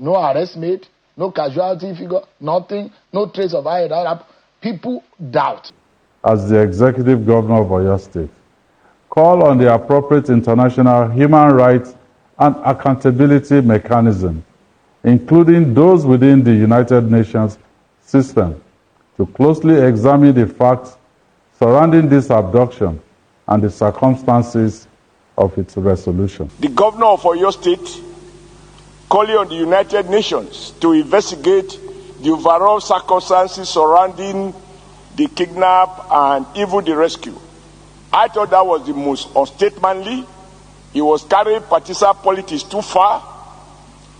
No arrest made, no casualty figure, nothing, no trace of IED. People doubt. As the Executive Governor of Oyo State, call on the appropriate international human rights and accountability mechanism, including those within the United Nations system, to closely examine the facts surrounding this abduction and the circumstances of its resolution. The Governor of Oyo State calling on the United Nations to investigate the overall circumstances surrounding the kidnap and even the rescue. I thought that was the most unstatemanly. He was carrying partisan politics too far,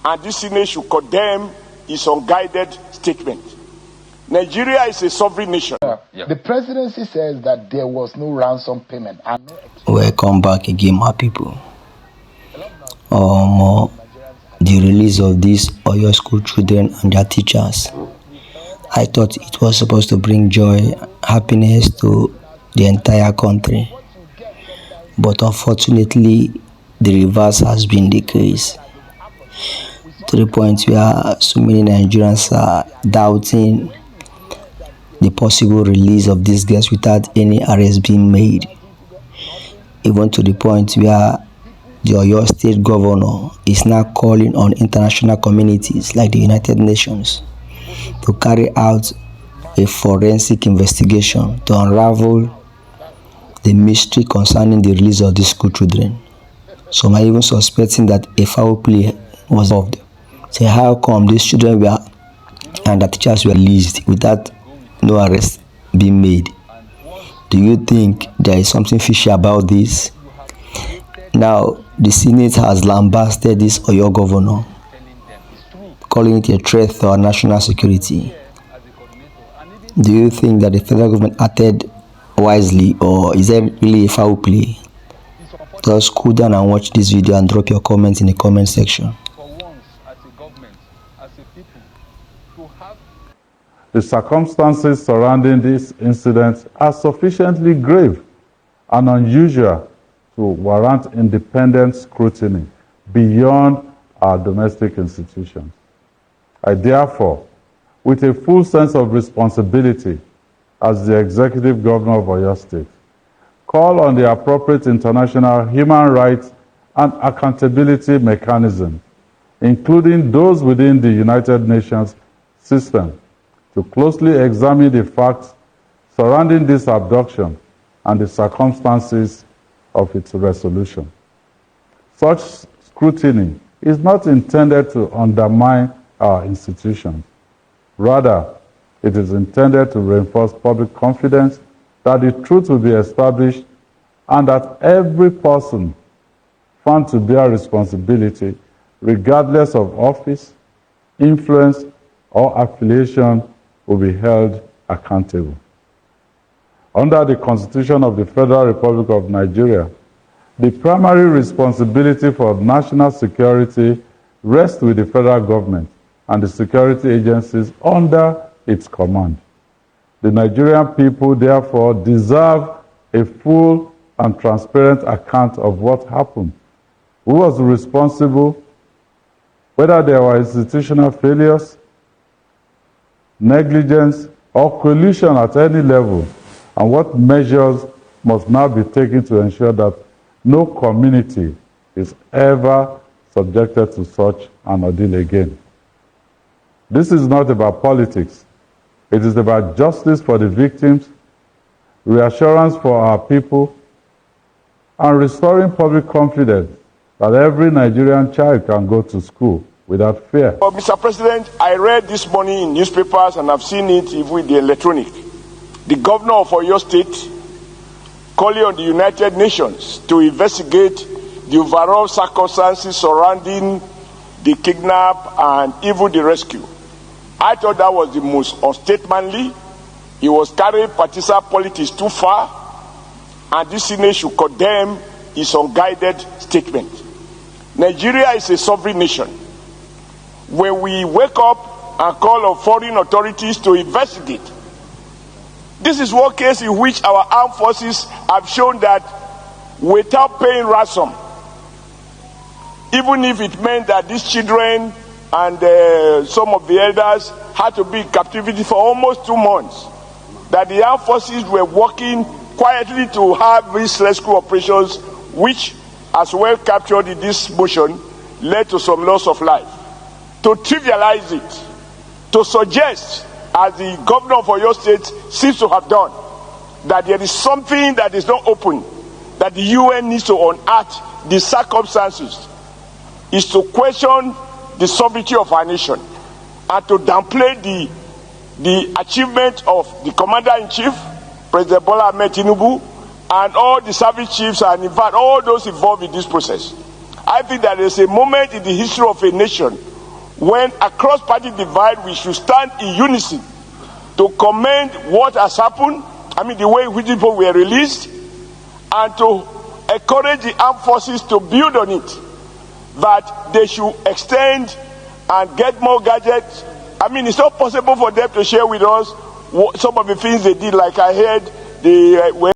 and this Senate should condemn his unguided statement. Nigeria is a sovereign nation. The presidency says that there was no ransom payment. Welcome back again, my people. The release of these Oyo school children and their teachers, I thought it was supposed to bring joy, happiness to the entire country. But unfortunately, the reverse has been the case. To the point where so many Nigerians are doubting the possible release of these girls without any arrest being made. Even to the point where the Oyo State Governor is now calling on international communities like the United Nations to carry out a forensic investigation to unravel the mystery concerning the release of these school children. Some are even suspecting that a foul play was involved. So how come these children were and the teachers were released without no arrest being made? Do you think there is something fishy about this? Now, the Senate has lambasted this Oyo governor, calling it a threat to our national security. Do you think that the federal government acted wisely, or is there really a foul play? Just cool down and watch this video and drop your comments in the comment section. The circumstances surrounding this incident are sufficiently grave and unusual to warrant independent scrutiny beyond our domestic institutions. I therefore, with a full sense of responsibility as the Executive Governor of Oyo State, call on the appropriate international human rights and accountability mechanism, including those within the United Nations system, to closely examine the facts surrounding this abduction and the circumstances of its resolution. Such scrutiny is not intended to undermine our institutions. Rather, it is intended to reinforce public confidence that the truth will be established and that every person found to bear responsibility, regardless of office, influence, or affiliation, will be held accountable. Under the Constitution of the Federal Republic of Nigeria, the primary responsibility for national security rests with the federal government and the security agencies under its command. The Nigerian people, therefore, deserve a full and transparent account of what happened, who was responsible, whether there were institutional failures, negligence, or collusion at any level, and what measures must now be taken to ensure that no community is ever subjected to such an ordeal again. This is not about politics. It is about justice for the victims, reassurance for our people, and restoring public confidence that every Nigerian child can go to school without fear. Well, Mr. President, I read this morning in newspapers, and I've seen it even with the electronic. The Governor of Oyo State calling on the United Nations to investigate the overall circumstances surrounding the kidnap and even the rescue. I thought that was the most unstatemanly. He was carrying partisan politics too far, and this Senate should condemn his unguided statement. Nigeria is a sovereign nation. When we wake up and call on foreign authorities to investigate, this is one case in which our armed forces have shown that without paying ransom, even if it meant that these children and some of the elders had to be in captivity for almost 2 months. That the armed forces were working quietly to have these rescue operations, which, as well captured in this motion, led to some loss of life. To trivialize it, to suggest, as the governor of Oyo State seems to have done, that there is something that is not open, that the UN needs to unearth the circumstances, is to question the sovereignty of our nation and to downplay the achievement of the commander-in-chief, President Bola Ahmed Tinubu, and all the service chiefs, and in fact all those involved in this process. I think that there is a moment in the history of a nation when, across party divide, we should stand in unison to commend what has happened, the way in which people were released, and to encourage the armed forces to build on it, that they should extend and get more gadgets. It's not possible for them to share with us some of the things they did, like I heard